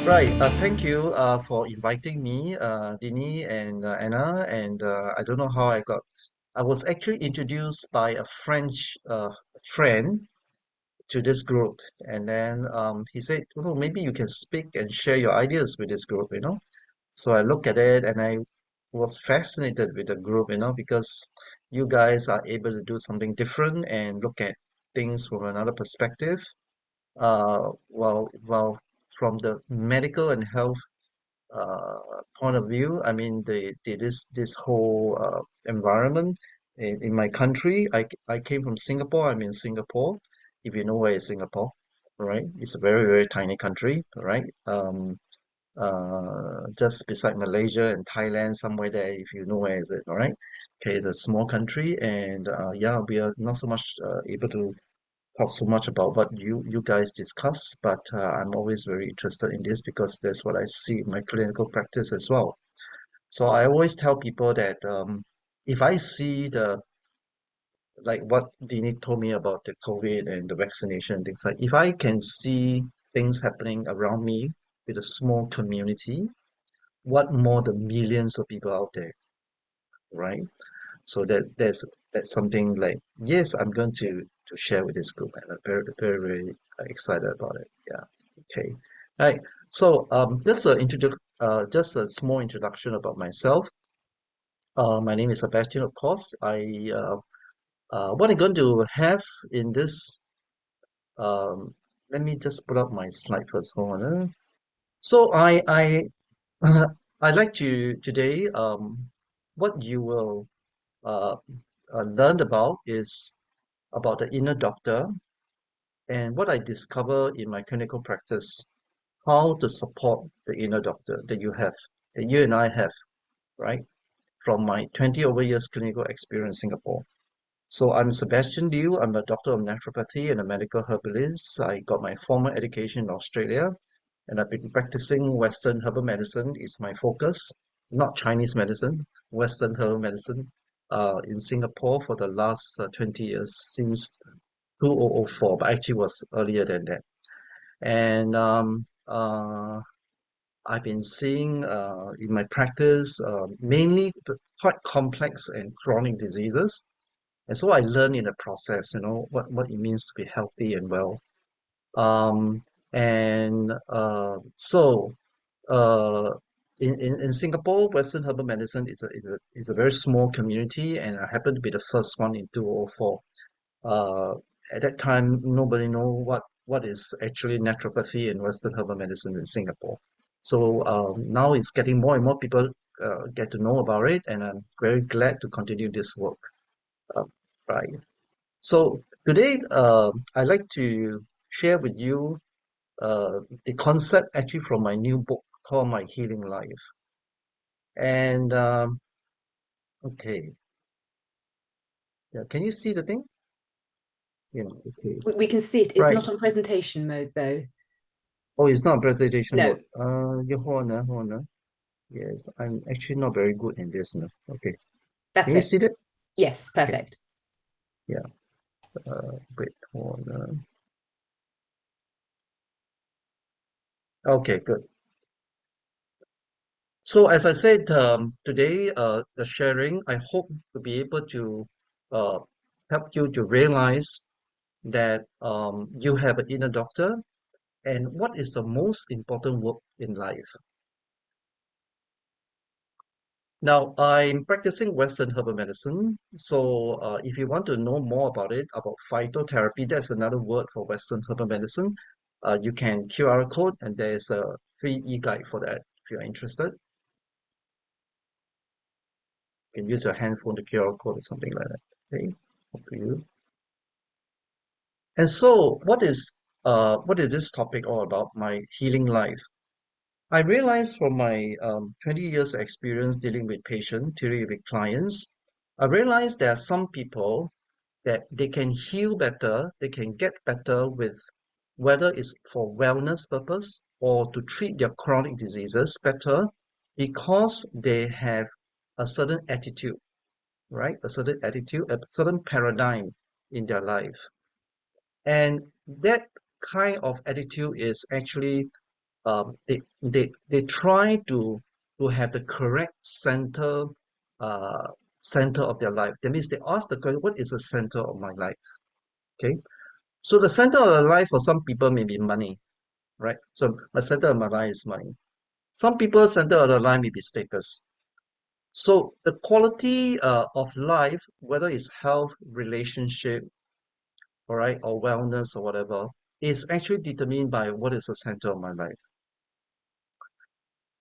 Right. Thank you for inviting me, Dini and Anna. And I don't know how I was actually introduced by a French friend to this group. And then he said, oh, maybe you can speak and share your ideas with this group. So I looked at it and I was fascinated with the group, because you guys are able to do something different and look at things from another perspective. Well, from the medical and health uh, point of view, I mean, this whole environment in my country, I came from Singapore. I'm in Singapore. If you know where is Singapore, right? It's a very, very tiny country, right? Just beside Malaysia and Thailand, somewhere there, if you know where is it, all right? Okay, it's a small country, and yeah, we are not so much able to talk so much about what you guys discuss, but I'm always very interested in this because that's what I see in my clinical practice as well. So I always tell people that if I see like what Dini told me about the COVID and the vaccination and things like, if I can see things happening around me with a small community, what more the millions of people out there, right? So that's something like, yes, I'm going to share with this group, and I'm very, very, very excited about it. Yeah. Okay. Right. So just a small introduction about myself. My name is Sebastian, of course. What I'm going to have in this, let me just put up my slide first. Hold on. So I like to today, what you will uh, learn about is about the inner doctor and what I discover in my clinical practice, how to support the inner doctor that you and I have, right? From my 20 over years clinical experience in Singapore. So I'm Sebastian Liew. I'm a doctor of naturopathy and a medical herbalist. I got my formal education in Australia, and I've been practicing Western herbal medicine is my focus, not Chinese medicine, Western herbal medicine, in Singapore for the last 20 years, since 2004, but actually was earlier than that. And I've been seeing in my practice mainly quite complex and chronic diseases. And so I learned in the process, what it means to be healthy and well. Um, and so uh, in Singapore, Western herbal medicine is a very small community, and I happened to be the first one in 2004. Uh, at that time, nobody know what is actually naturopathy and Western herbal medicine in Singapore. So now it's getting more and more people get to know about it, and I'm very glad to continue this work. Uh, right. So today, I'd like to share with you the concept actually from my new book called My Healing Life. And okay, yeah, can you see the thing? Yeah, okay, We can see it. It's right. not on presentation mode though. Oh, it's not presentation No, mode. Yeah, hold on. Yes, I'm actually not very good in this now. Okay, can that's you it. see that? Yes, Okay, perfect. yeah. Wait, hold on. Okay, good. So as I said, today, the sharing, I hope to be able to uh, help you to realize that you have an inner doctor and what is the most important work in life. Now, I'm practicing Western herbal medicine. So, if you want to know more about it, about phytotherapy, that's another word for Western herbal medicine. You can QR code, and there's a free e-guide for that if you're interested. You can use your handphone to QR code or something like that. Okay, it's up to you. And so, what is this topic all about? My healing life. I realized from my 20 years experience dealing with patients, dealing with clients, I realized there are some people that they can heal better, they can get better with whether it's for wellness purpose or to treat their chronic diseases better because they have a certain attitude, right? A certain attitude, a certain paradigm in their life. And that kind of attitude is actually they try to have the correct uh, center of their life. That means they ask the question, what is the center of my life? Okay. So the center of the life for some people may be money, right? So my center of my life is money. Some people's center of the life may be status. So the quality of life, whether it's health, relationship, all right, or wellness or whatever, is actually determined by what is the center of my life.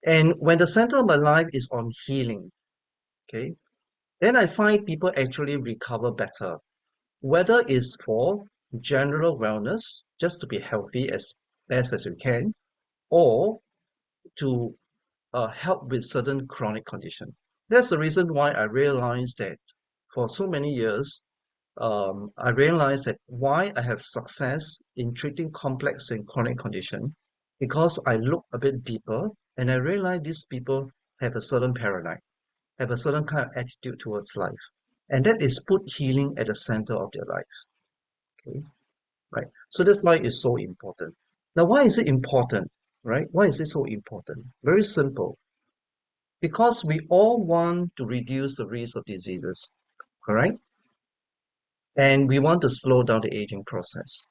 And when the center of my life is on healing, okay, then I find people actually recover better, whether it's for general wellness, just to be healthy as best as you can, or to help with certain chronic condition. That's the reason why I realized that for so many years, I realized that why I have success in treating complex and chronic condition, because I look a bit deeper and I realize these people have a certain paradigm, have a certain kind of attitude towards life. And that is put healing at the center of their life. Okay, right. So that's why it's so important. Now, why is it important? Right? Why is it so important? Very simple. Because we all want to reduce the risk of diseases, correct? And we want to slow down the aging process.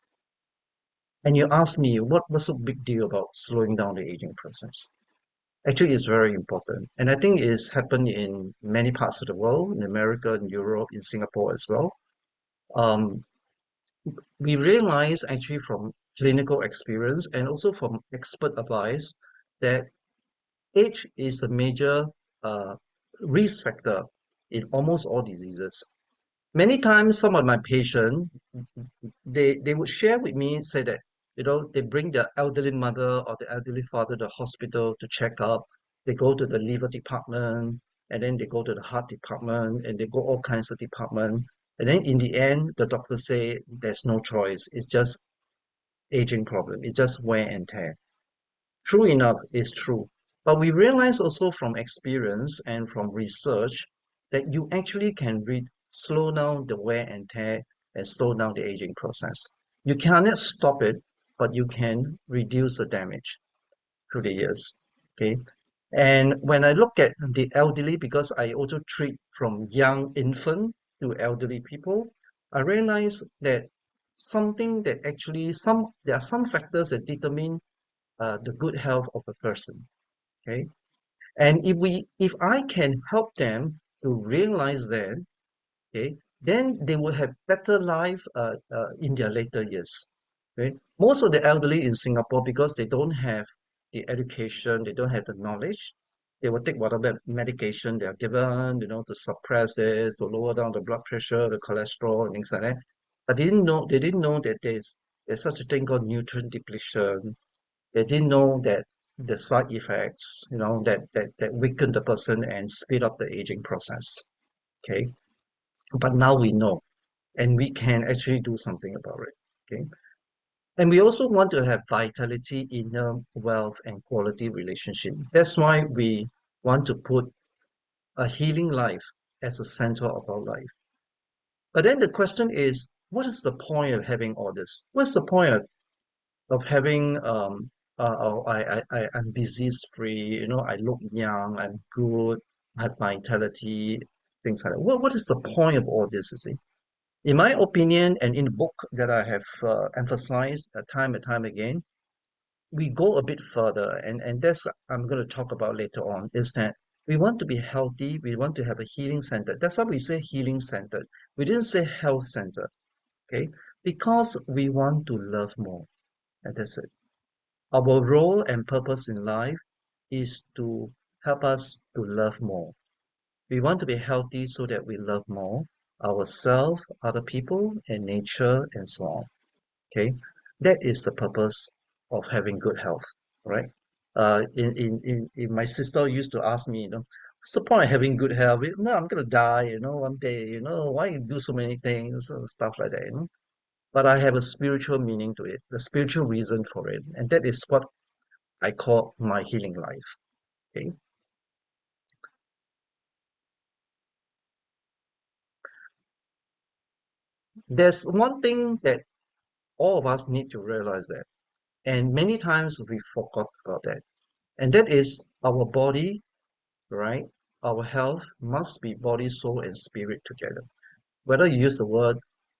And you ask me, what's so big deal about slowing down the aging process? Actually, it's very important. And I think it's happened in many parts of the world, in America, in Europe, in Singapore as well. Um, we realize actually from clinical experience and also from expert advice that age is the major uh, risk factor in almost all diseases. Many times, some of my patients, they would share with me, say that, they bring their elderly mother or the elderly father to the hospital to check up. They go to the liver department, and then they go to the heart department, and they go all kinds of department. And then in the end, the doctor say there's no choice. It's just aging problem. It's just wear and tear. True enough, it's true. But we realize also from experience and from research that you actually can slow down the wear and tear and slow down the aging process. You cannot stop it, but you can reduce the damage through the years. Okay. And when I look at the elderly, because I also treat from young infant to elderly people, I realize that something that actually there are some factors that determine the good health of a person. Okay, and if I can help them to realize that, okay, then they will have better life in their later years. Okay, most of the elderly in Singapore, because they don't have the education, they don't have the knowledge, they will take whatever medication they are given, to suppress this, to lower down the blood pressure, the cholesterol, and things like that. But they didn't know that there's such a thing called nutrient depletion. They didn't know that the side effects, that weaken the person and speed up the aging process. Okay. But now we know, and we can actually do something about it. Okay. And we also want to have vitality, inner wealth, and quality relationship. That's why we want to put a healing life as a center of our life. But then the question is, what is the point of having all this? What's the point of having I'm disease free, I look young, I'm good, I have vitality, things like that. What is the point of all this, you see? In my opinion, and in the book that I have emphasized time and time again, we go a bit further, and that's I'm going to talk about later on, is that we want to be healthy, we want to have a healing center. That's why we say healing center. We didn't say health center, okay? Because we want to love more, and that's it. Our role and purpose in life is to help us to love more. We want to be healthy so that we love more ourselves, other people, and nature, and so on. Okay, that is the purpose of having good health, right? My sister used to ask me, what's the point of having good health? No, I'm gonna die, one day, why you do so many things and stuff like that. But I have a spiritual meaning to it, the spiritual reason for it, and that is what I call my healing life. Okay. There's one thing that all of us need to realize that. And many times we forgot about that. And that is our body, right? Our health must be body, soul, and spirit together. Whether you use the word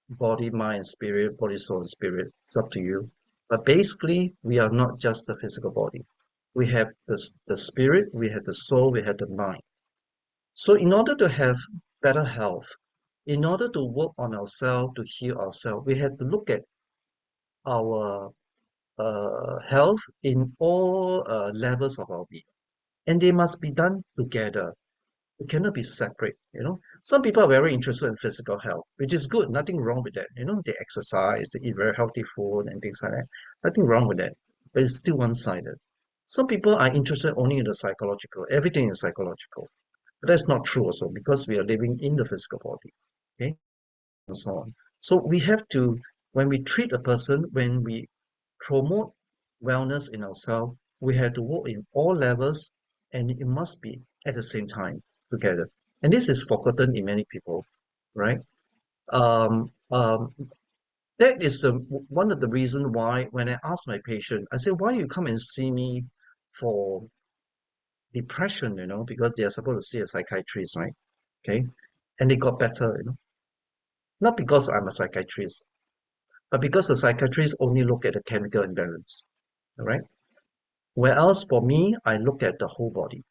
body, mind, spirit, body, soul, and spirit, it's up to you. But basically, we are not just the physical body. We have the spirit, we have the soul, we have the mind. So in order to have better health, in order to work on ourselves, to heal ourselves, we have to look at our health in all levels of our being. And they must be done together. It cannot be separate. Some people are very interested in physical health, which is good, nothing wrong with that. They exercise, they eat very healthy food and things like that. Nothing wrong with that. But it's still one-sided. Some people are interested only in the psychological. Everything is psychological. But that's not true also because we are living in the physical body. Okay, and so on. So we have to, when we treat a person, when we promote wellness in ourselves, we have to work in all levels and it must be at the same time together. And this is forgotten in many people, right? Um, um, that is one of the reasons why when I ask my patient, I say, why you come and see me for depression, because they are supposed to see a psychiatrist, right? Okay. And they got better. Not because I'm a psychiatrist, but because the psychiatrist only look at the chemical imbalance, all right? Whereas for me, I look at the whole body.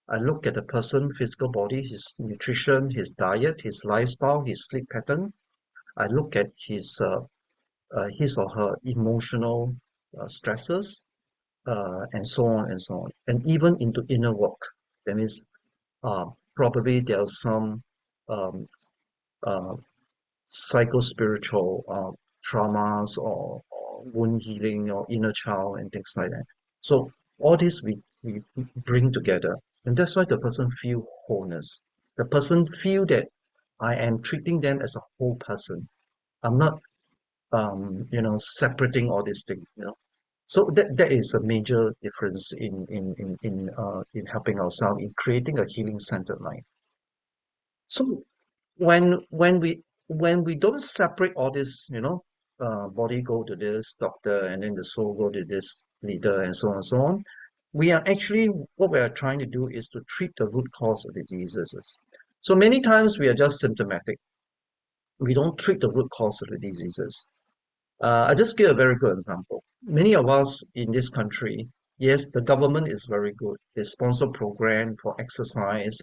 I look at the person, physical body, his nutrition, his diet, his lifestyle, his sleep pattern. I look at his or her emotional stresses, and so on and so on, and even into inner work. That means probably there are some um, uh, psycho-spiritual traumas or wound healing or inner child and things like that. So all this we bring together, and that's why the person feel wholeness. The person feel that I am treating them as a whole person. I'm not separating all these things. So that is a major difference in helping ourselves in creating a healing centered life. So when we don't separate all this, body go to this doctor and then the soul go to this leader and so on, we are actually what we are trying to do is to treat the root cause of the diseases. So many times we are just symptomatic. We don't treat the root cause of the diseases. I just give a very good example. Many of us in this country, yes, the government is very good. They sponsor program for exercise,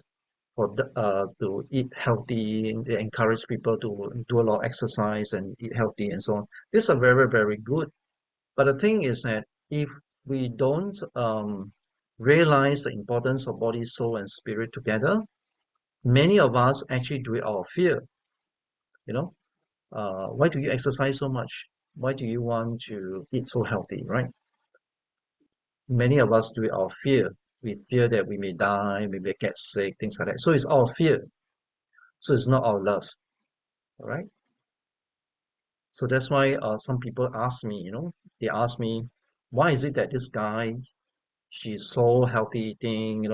to eat healthy, and they encourage people to do a lot of exercise and eat healthy and so on. These are very, very good. But the thing is that if we don't realize the importance of body, soul, and spirit together, many of us actually do it out of fear. You know, why do you exercise so much? Why do you want to eat so healthy, right? Many of us do it out of fear. We fear that we may die, we may get sick, things like that. So it's out of fear. So it's not out of love, all right? So that's why some people ask me, they ask me, why is it that this guy, she's so healthy eating,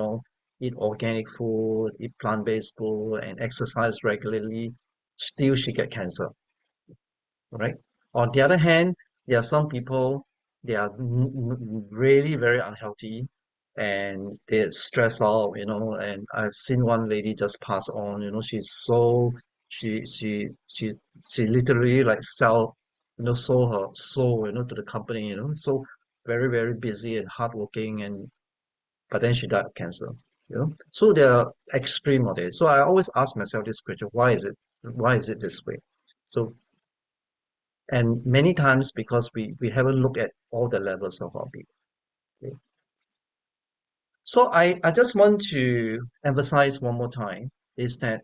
eat organic food, eat plant-based food, and exercise regularly, still she get cancer, right? On the other hand, there are some people they are really very unhealthy and they're stressed out, and I've seen one lady just pass on, she's so she literally like sold her soul, to the company, so very, very busy and hardworking and but then she died of cancer. So there are extreme of it. So I always ask myself this question, why is it this way? So and many times because we haven't looked at all the levels of our being. Okay. So I just want to emphasize one more time is that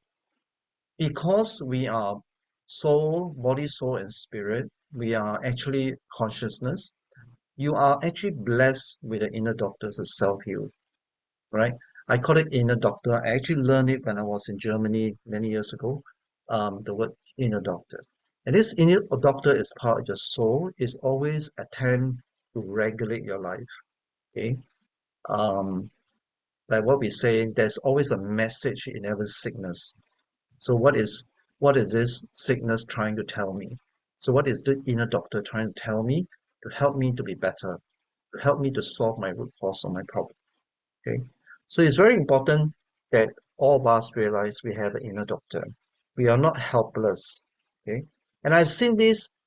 because we are soul, body, soul, and spirit, we are actually consciousness. You are actually blessed with the inner doctors of self-heal, right? I call it inner doctor. I actually learned it when I was in Germany many years ago. The word inner doctor. And this inner doctor is part of your soul, is always attempt to regulate your life. Okay. Um, like what we say, there's always a message in every sickness. So what is this sickness trying to tell me? So what is the inner doctor trying to tell me? to help me to be better, to help me to solve my root cause of my problem. Okay. So it's very important that all of us realize we have an inner doctor. We are not helpless. Okay. And I've seen this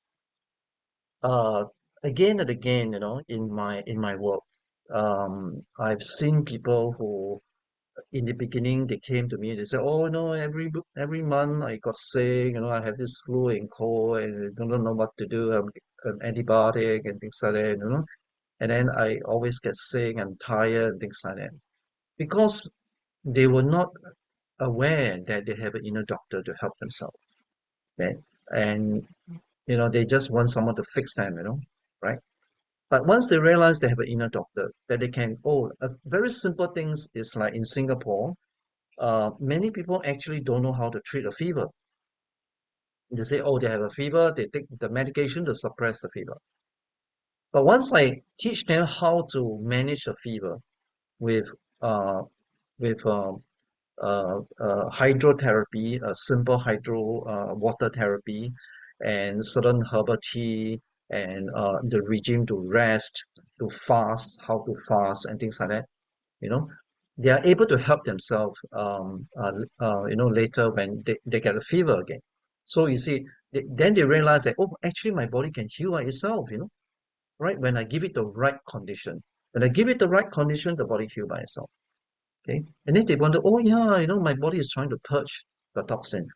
uh again and again, in my work. I've seen people who in the beginning they came to me, they said, oh no, every month I got sick, I had this flu and cold and I don't know what to do. I'm antibiotic and things like that. And then I always get sick, I'm tired and things like that. Because they were not aware that they have an inner doctor to help themselves. Okay? And they just want someone to fix them, right? But once they realize they have an inner doctor, that they can, very simple things is like in Singapore, many people actually don't know how to treat a fever. They say, oh, they have a fever, they take the medication to suppress the fever. But once I teach them how to manage a fever with uh, with hydrotherapy, a simple hydro water therapy, and certain herbal tea, and the regime to rest, to fast, how to fast, and things like that. You know, they are able to help themselves. Later when they get a fever again. So you see, then they realize that actually my body can heal by itself. Right? When I give it the right condition, when I give it the right condition, the body heal by itself. Okay. And then they wonder, oh yeah, my body is trying to purge the toxin.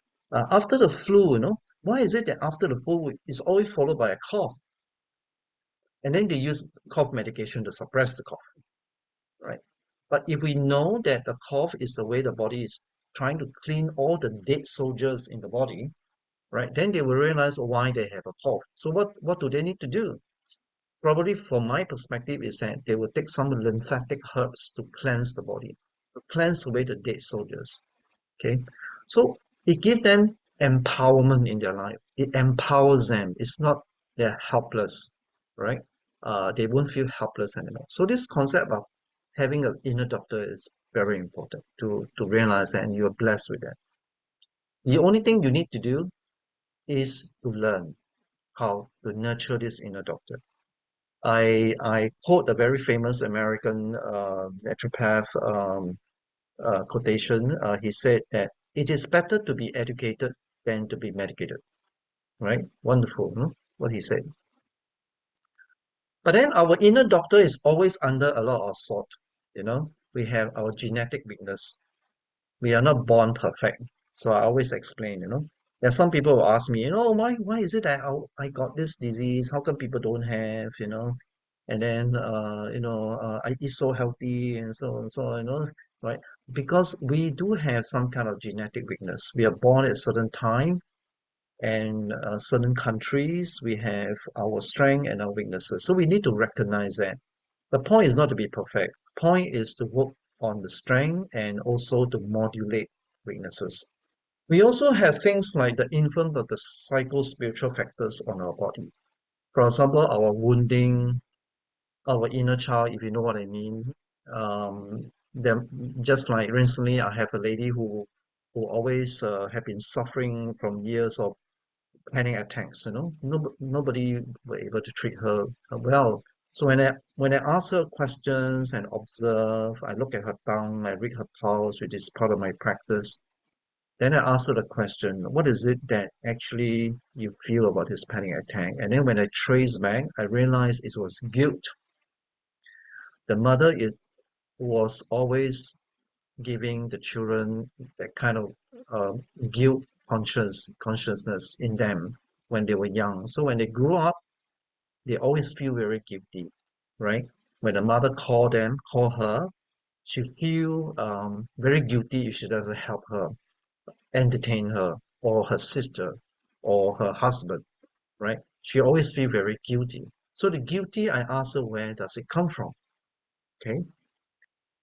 After the flu, why is it that after the flu is always followed by a cough? And then they use cough medication to suppress the cough, right? But if we know that the cough is the way the body is trying to clean all the dead soldiers in the body, right? Then they will realize why they have a cough. So what do they need to do? Probably from my perspective is that they will take some lymphatic herbs to cleanse the body, to cleanse away the dead soldiers. Okay. So it gives them empowerment in their life. It empowers them. It's not they're helpless, right? They won't feel helpless anymore. So this concept of having an inner doctor is very important to realize that, and you're blessed with that. The only thing you need to do is to learn how to nurture this inner doctor. I quote a very famous American naturopath quotation. He said that it is better to be educated than to be medicated. Right? Wonderful, no? What he said. But then our inner doctor is always under a lot of assault. We have our genetic weakness. We are not born perfect. So I always explain, There are some people who ask me, why is it that I got this disease? How come people don't have? And then I eat so healthy and so on, so on, right? Because we do have some kind of genetic weakness. We are born at a certain time, and certain countries we have our strength and our weaknesses. So we need to recognize that. The point is not to be perfect. Point is to work on the strength and also to modulate weaknesses. We also have things like the influence of the psycho-spiritual factors on our body. For example, our wounding, our inner child, if you know what I mean. Then just like recently, I have a lady who always have been suffering from years of panic attacks. Nobody were able to treat her well. So when I ask her questions and observe, I look at her tongue, I read her pulse, which is part of my practice. Then I ask her the question, what is it that actually you feel about this panic attack? And then when I trace back, I realized it was guilt. The mother it was always giving the children that kind of guilt consciousness in them when they were young. So when they grew up, they always feel very guilty, right? When the mother call her, she feel very guilty if she doesn't help her, entertain her, or her sister, or her husband, right? She always feel very guilty. So the guilty, I ask her, where does it come from? Okay,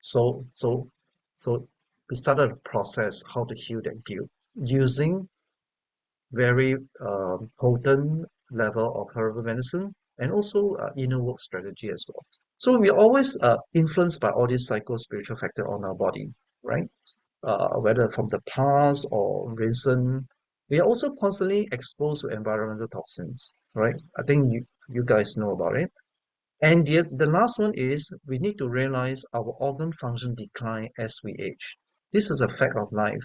so so so we started a process how to heal that guilt using very potent level of herbal medicine and also inner work strategy as well. So we are always influenced by all these psycho spiritual factor on our body, right? Whether from the past or recent. We are also constantly exposed to environmental toxins, right? I think you guys know about it. And the last one is we need to realize our organ function decline as we age. This is a fact of life.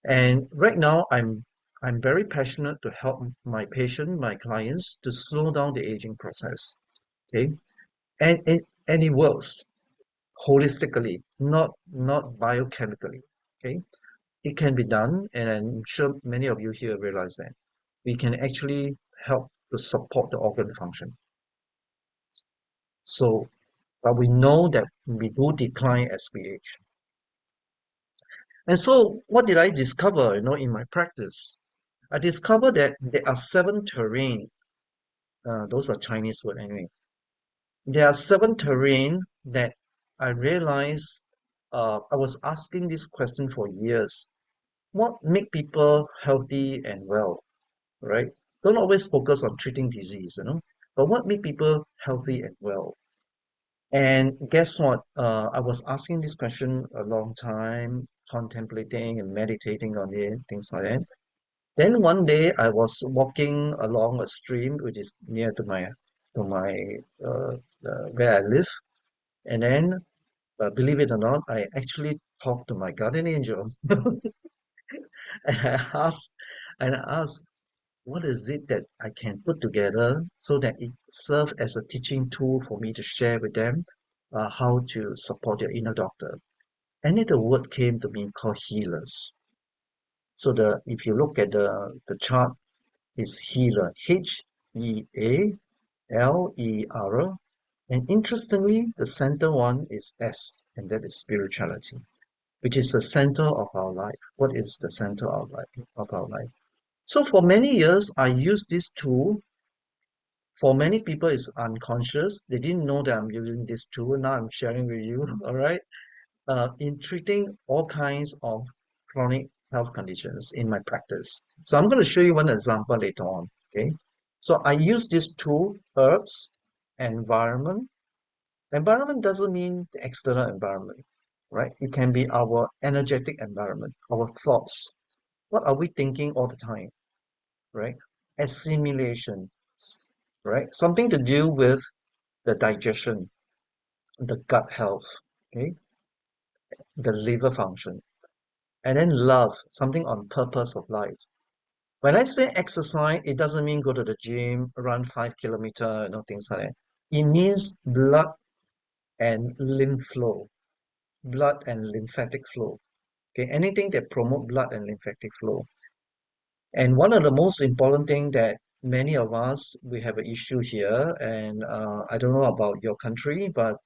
And right now, I'm very passionate to help my patient, my clients, to slow down the aging process. Okay, and it works holistically, not biochemically. Okay, it can be done, and I'm sure many of you here realize that we can actually help to support the organ function. So, but we know that we do decline as we age. And so, what did I discover? In my practice, I discovered that there are seven terrain. Those are Chinese word anyway. There are seven terrain that I realized. I was asking this question for years. What make people healthy and well, right? Don't always focus on treating disease, but what make people healthy and well? And guess what? I was asking this question a long time, contemplating and meditating on it, things like that. Then one day I was walking along a stream which is near to my uh, where I live, and then believe it or not, I actually talked to my guardian angel, and I asked, what is it that I can put together so that it serves as a teaching tool for me to share with them how to support their inner doctor. And then the word came to me called healers. So if you look at the chart, is healer, Healer. And interestingly, the center one is S, and that is spirituality, which is the center of our life. What is the center of our life? So for many years, I used this tool. For many people, it's unconscious. They didn't know that I'm using this tool. Now I'm sharing with you, all right? In treating all kinds of chronic health conditions in my practice. So I'm going to show you one example later on. Okay. So I use this tool, herbs, environment. Environment doesn't mean the external environment, right? It can be our energetic environment, our thoughts. What are we thinking all the time, right? Assimilation, right? Something to do with the digestion, the gut health, okay? The liver function. And then love, something on purpose of life. When I say exercise, it doesn't mean go to the gym, run 5 kilometers, things like that. It means blood and lymph flow, blood and lymphatic flow. Okay, anything that promote blood and lymphatic flow. And one of the most important thing that many of us we have an issue here, and I don't know about your country, but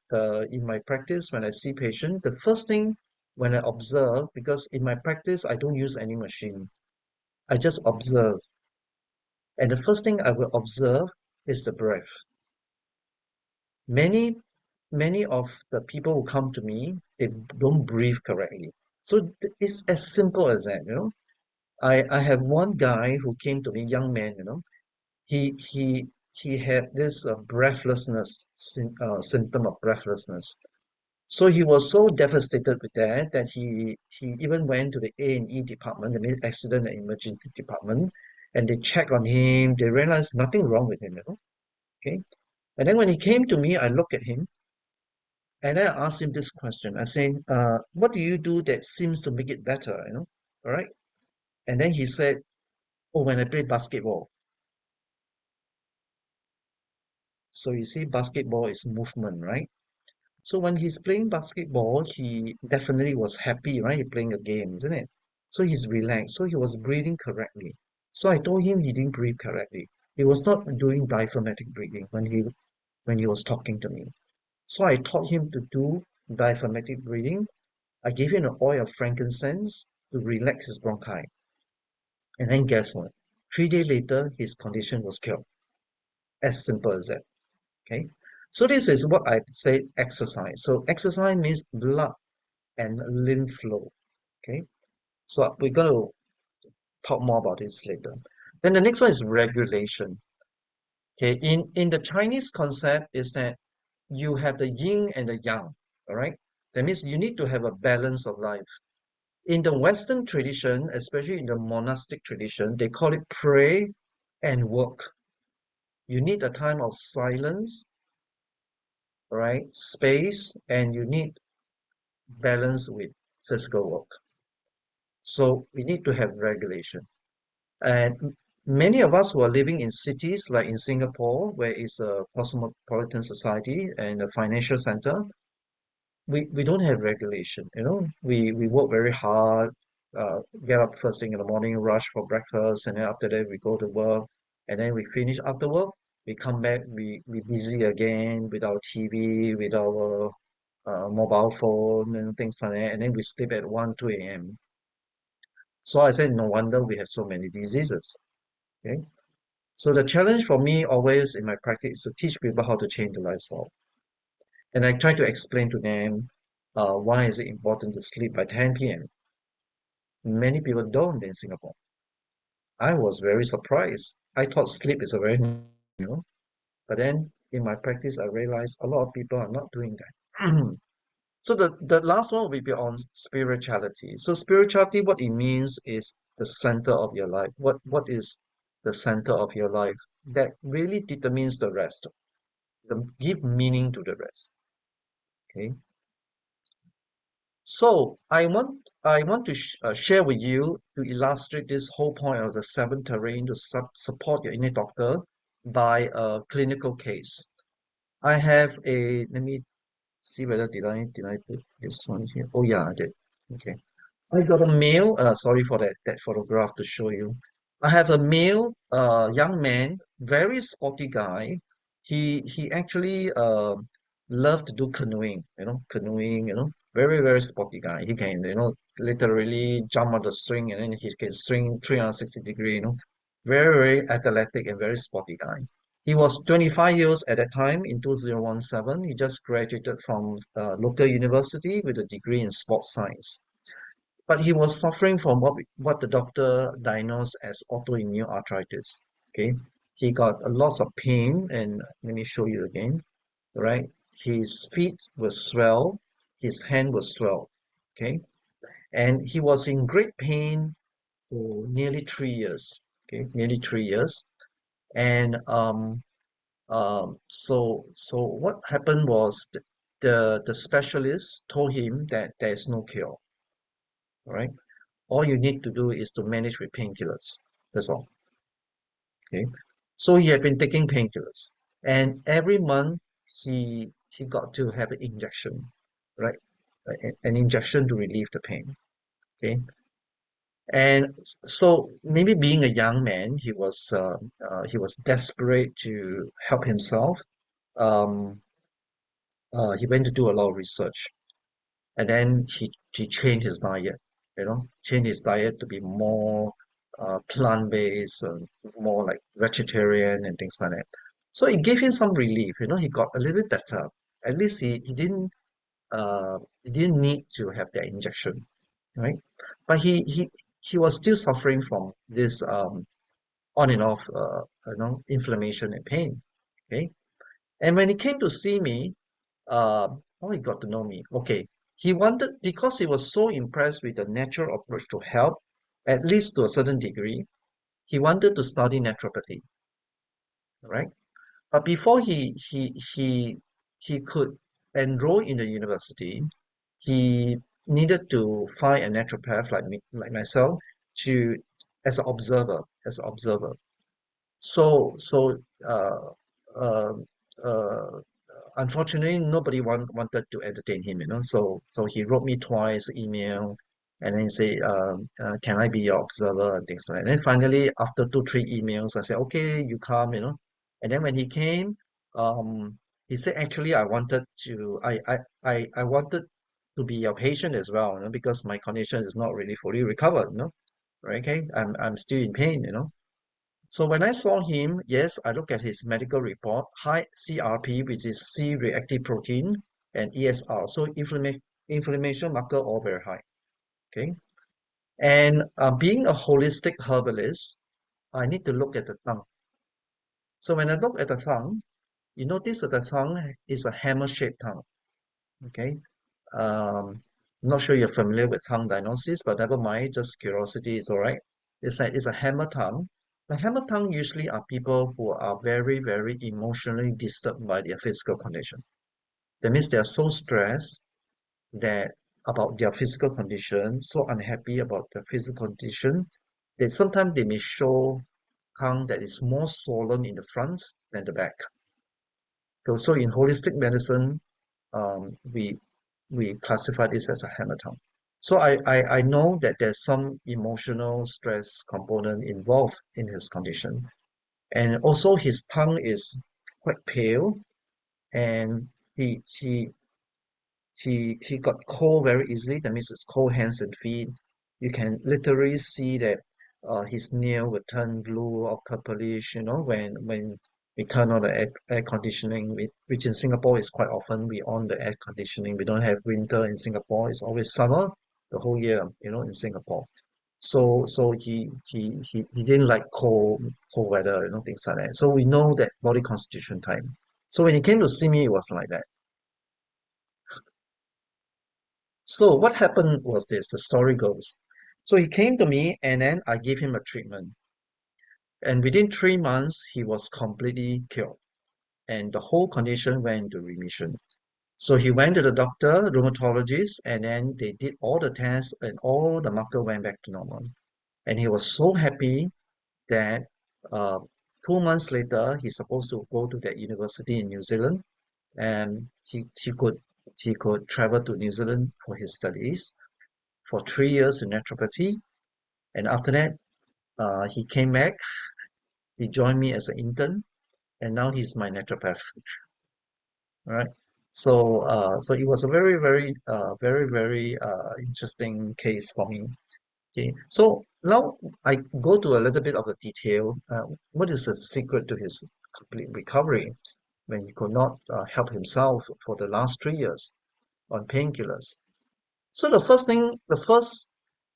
in my practice, when I see patient, the first thing when I observe, because in my practice I don't use any machine, I just observe. And the first thing I will observe is the breath. Many, many of the people who come to me, they don't breathe correctly. So it's as simple as that. I have one guy who came to me, young man. He had this breathlessness, symptom of breathlessness. So he was so devastated with that he even went to the A&E department, the accident and emergency department, and they checked on him. They realized nothing wrong with him. Okay. And then when he came to me, I looked at him and then I asked him this question. I said, what do you do that seems to make it better? All right. And then he said, oh, when I play basketball. So you see, basketball is movement, right? So when he's playing basketball, he definitely was happy, right? He's playing a game, isn't it? So he's relaxed. So he was breathing correctly. So I told him he didn't breathe correctly. He was not doing diaphragmatic breathing when he was talking to me. So I taught him to do diaphragmatic breathing. I gave him an oil of frankincense to relax his bronchi. And then guess what? 3 days later, his condition was cured. As simple as that. Okay. So this is what I say exercise. So exercise means blood and lymph flow. Okay. So we're going to talk more about this later. Then the next one is regulation. Okay. In the Chinese concept is that you have the yin and the yang. All right. That means you need to have a balance of life. In the Western tradition, especially in the monastic tradition, they call it pray and work. You need a time of silence, right? Space, and you need balance with physical work. So we need to have regulation. And many of us who are living in cities like in Singapore, where it's a cosmopolitan society and a financial center, we don't have regulation, you know. We work very hard, get up first thing in the morning, rush for breakfast, and then after that we go to work, and then we finish after work, we come back, we busy again with our TV, with our mobile phone and things like that, and then we sleep at 1, 2 a.m. So I said, no wonder we have so many diseases. Okay. So the challenge for me always in my practice is to teach people how to change the lifestyle. And I try to explain to them why is it important to sleep by 10 p.m. Many people don't in Singapore. I was very surprised. I thought sleep is a very, you know, but then in my practice, I realized a lot of people are not doing that. So the last one will be on spirituality. So spirituality, what it means is the center of your life. What is the center of your life? That really determines the rest. Give meaning to the rest. Okay. So I want to share with you to illustrate this whole point of the seven terrain to support your innate doctor by a clinical case. I have a let me see whether did I put this one here? Oh yeah, I did. Okay. I got a male, sorry for that photograph to show you. I have a male, young man, very sporty guy. He actually loved to do canoeing, very sporty guy. He can, literally jump on the string and then he can swing 360 degree, very athletic and very sporty guy. He was 25 years at that time in 2017. He just graduated from local university with a degree in sports science. But he was suffering from what the doctor diagnosed as autoimmune arthritis. Okay, he got a lot of pain, and let me show you again. Right, his feet were swell, his hand was swell. Okay, and he was in great pain for nearly 3 years. Okay, nearly 3 years, and so what happened was the specialist told him that there is no cure. All right, all you need to do is to manage with painkillers. That's all. Okay. So he had been taking painkillers, and every month he got to have an injection, right? An injection to relieve the pain. Okay. And so maybe being a young man, he was desperate to help himself. Um, he went to do a lot of research, and then he changed his diet, changed his diet to be more plant-based, more like vegetarian and things like that. So it gave him some relief, he got a little bit better. At least he didn't need to have that injection, right? But he was still suffering from this on and off inflammation and pain. Okay. And when he came to see me, how he got to know me. Okay, he wanted, because he was so impressed with the natural approach to health, at least to a certain degree, he wanted to study naturopathy, right? But before he could enroll in the university, he needed to find a naturopath like me, like myself, to as an observer. So uh, uh, uh, unfortunately, nobody wanted to entertain him, So he wrote me twice email, and then he say, "Can I be your observer?" and things like that. And then finally, after two, three emails, I said, "Okay, you come." And then when he came, he said, "Actually, I wanted to be your patient as well, because my condition is not really fully recovered. Right? Okay, I'm still in pain. So when I saw him, yes, I look at his medical report, high CRP, which is C-reactive protein, and ESR. So inflammation marker all very high. Okay. And being a holistic herbalist, I need to look at the tongue. So when I look at the tongue, you notice that the tongue is a hammer-shaped tongue. Okay. Um, Not sure you're familiar with tongue diagnosis, but never mind, just curiosity is all right. It's a hammer tongue. The hammer tongue usually are people who are very, very emotionally disturbed by their physical condition. That means they are so stressed that about their physical condition, so unhappy about their physical condition, that sometimes they may show tongue that is more swollen in the front than the back. So in holistic medicine, we classify this as a hammer tongue. So I know that there's some emotional stress component involved in his condition. And also his tongue is quite pale and he got cold very easily. That means it's cold hands and feet. You can literally see that his nail will turn blue or purplish, when we turn on the air conditioning, which in Singapore is quite often we on the air conditioning. We don't have winter in Singapore. It's always summer the whole year, in Singapore. So he didn't like cold weather, things like that. So we know that body constitution time. So when he came to see me, it was like that. So what happened was this, the story goes. So he came to me and then I gave him a treatment. And within 3 months, he was completely cured. And the whole condition went into remission. So he went to the doctor, rheumatologist, and then they did all the tests and all the marker went back to normal. And he was so happy that uh, 2 months later, he's supposed to go to that university in New Zealand and he could travel to New Zealand for his studies for 3 years in naturopathy. And after that, he came back. He joined me as an intern, and now he's my naturopath. Right. So it was a very, very, very, very interesting case for me. Okay. So now I go to a little bit of the detail. What is the secret to his complete recovery when he could not help himself for the last 3 years on painkillers? So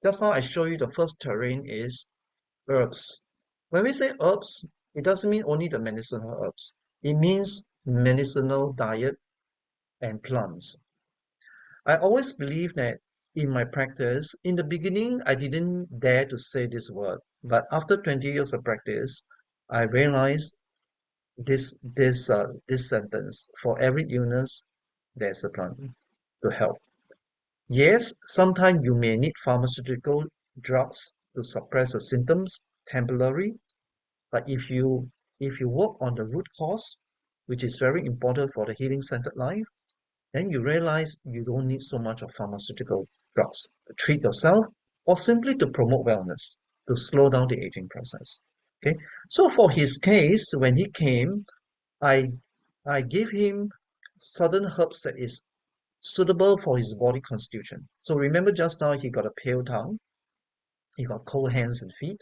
just now I show you the first terrain is herbs. When we say herbs, it doesn't mean only the medicinal herbs. It means medicinal diet and plants. I always believe that in my practice, in the beginning, I didn't dare to say this word, but after 20 years of practice, I realized this sentence: for every illness, there's a plant to help. Yes, sometimes you may need pharmaceutical drugs to suppress the symptoms temporarily, but if you work on the root cause, which is very important for the healing-centered life, then you realize you don't need so much of pharmaceutical drugs to treat yourself or simply to promote wellness, to slow down the aging process. Okay, so for his case, when he came, I I gave him certain herbs that is suitable for his body constitution. So remember just now he got a pale tongue, he got cold hands and feet.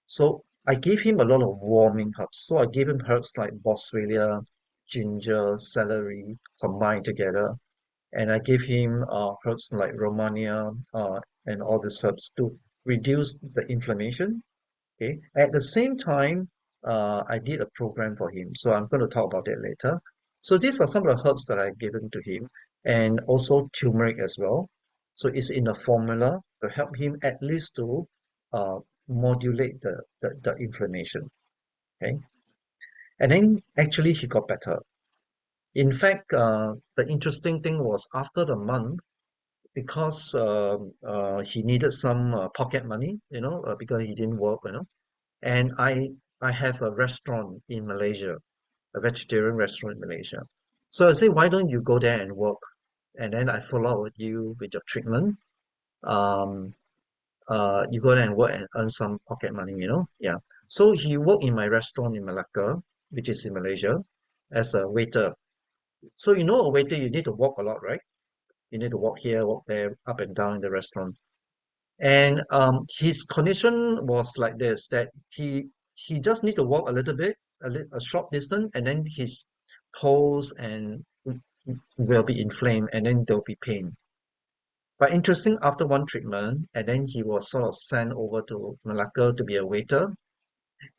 So I gave him a lot of warming herbs. So I gave him herbs like boswellia, ginger, celery combined together. And I gave him herbs like romania and all these herbs to reduce the inflammation. Okay. At the same time, I did a program for him. So I'm going to talk about that later. So these are some of the herbs that I've given to him, and also turmeric as well. So it's in a formula to help him at least to uh, modulate the inflammation. Okay. And then actually he got better. In fact, the interesting thing was after the month, because he needed some pocket money, because he didn't work, and I have a restaurant in Malaysia, a vegetarian restaurant in Malaysia. So I say, why don't you go there and work? And then I follow up with you with your treatment. Um, you go there and work and earn some pocket money, Yeah. So he worked in my restaurant in Malacca, which is in Malaysia, as a waiter. So a waiter, you need to walk a lot, right? You need to walk here, walk there, up and down in the restaurant. And his condition was like this, that he just need to walk a little bit, a short distance, and then his toes and will be inflamed, and then there'll be pain. But interesting, after one treatment, and then he was sort of sent over to Malacca to be a waiter,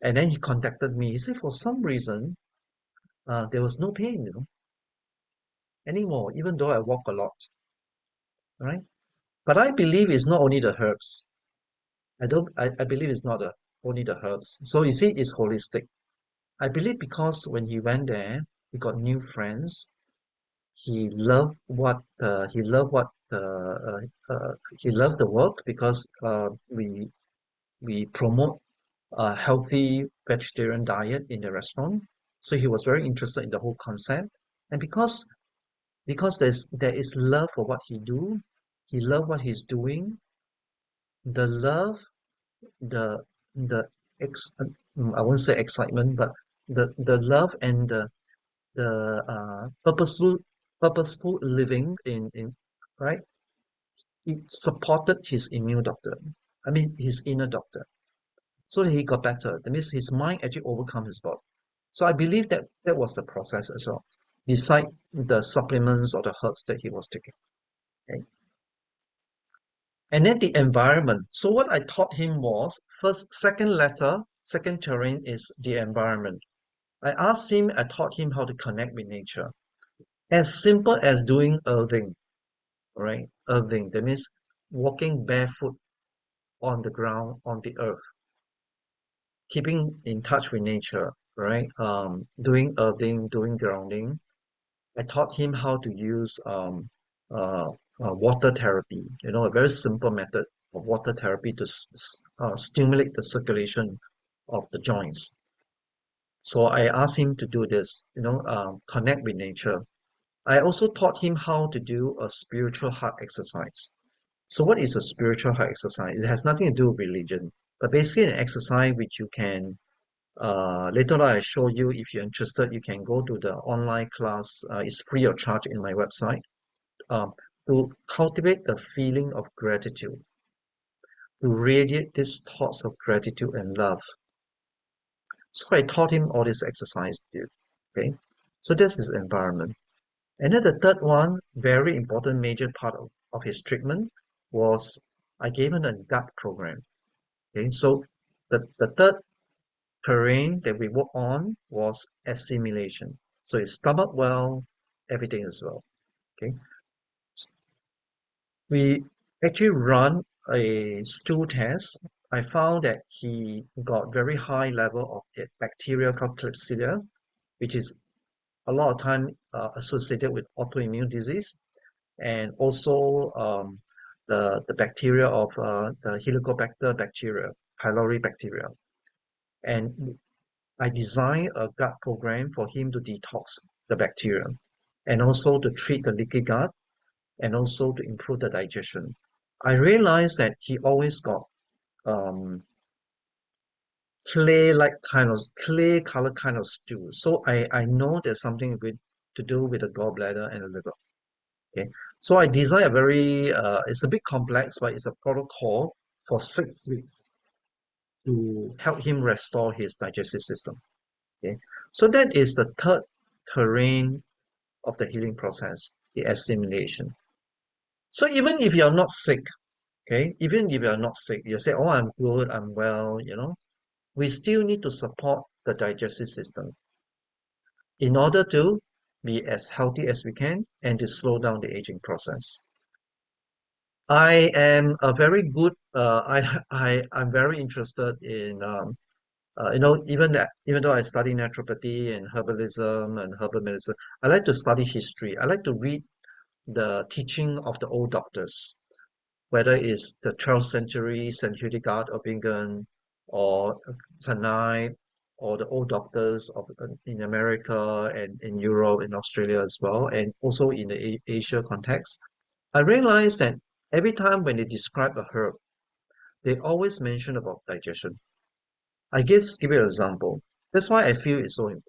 and then he contacted me. He said for some reason, there was no pain, anymore, even though I walk a lot, right? But I believe it's not only the herbs. I believe it's not only the herbs. So you see, it's holistic. I believe because when he went there, he got new friends. He loved what he loved the work because we promote a healthy vegetarian diet in the restaurant. So he was very interested in the whole concept. And because there is love for what he loved what he's doing. The love, the the ex I won't say excitement, but the love and the purposeful living in right, it supported his immune doctor. I mean his inner doctor. So he got better. That means his mind actually overcome his body. So I believe that that was the process as well, beside the supplements or the herbs that he was taking. Okay. And then the environment. So what I taught him was second terrain is the environment. I taught him how to connect with nature. As simple as doing earthing, right? Earthing. That means walking barefoot on the ground, on the earth, keeping in touch with nature, right? Doing earthing, doing grounding. I taught him how to use uh, water therapy, a very simple method of water therapy to stimulate the circulation of the joints. So I asked him to do this, connect with nature. I also taught him how to do a spiritual heart exercise. So what is a spiritual heart exercise? It has nothing to do with religion, but basically an exercise which you can later on I show you if you're interested, you can go to the online class. It's free of charge in my website. Um, to cultivate the feeling of gratitude, to radiate these thoughts of gratitude and love. So I taught him all this exercise to do. Okay. So this is environment. And then the third one, very important major part of his treatment was I gave him a gut program. Okay. So the third terrain that we work on was assimilation. So his stomach well, everything as well. Okay. We actually run a stool test. I found that he got very high level of the bacteria called Klebsiella, which is a lot of time associated with autoimmune disease, and also the bacteria of the Helicobacter bacteria, pylori bacteria. And I designed a gut program for him to detox the bacteria and also to treat the leaky gut and also to improve the digestion. I realized that he always got um, clay color kind of stew. So I know there's something to do with the gallbladder and the liver. Okay. So I designed a it's a bit complex, but it's a protocol for 6 weeks to help him restore his digestive system. Okay. So that is the third terrain of the healing process, the assimilation. So even if you're not sick, okay, even if you're not sick, you say, oh, I'm good, I'm well, we still need to support the digestive system in order to be as healthy as we can and to slow down the aging process. I am a very good, I'm very interested in, even though I study naturopathy and herbalism and herbal medicine, I like to study history. I like to read the teaching of the old doctors, whether it's the 12th century St. Hildegard of Bingen or Tanai or the old doctors in America and in Europe and Australia as well, and also in the Asia context, I realized that every time when they describe a herb, they always mention about digestion. I guess give you an example. That's why I feel it's so important.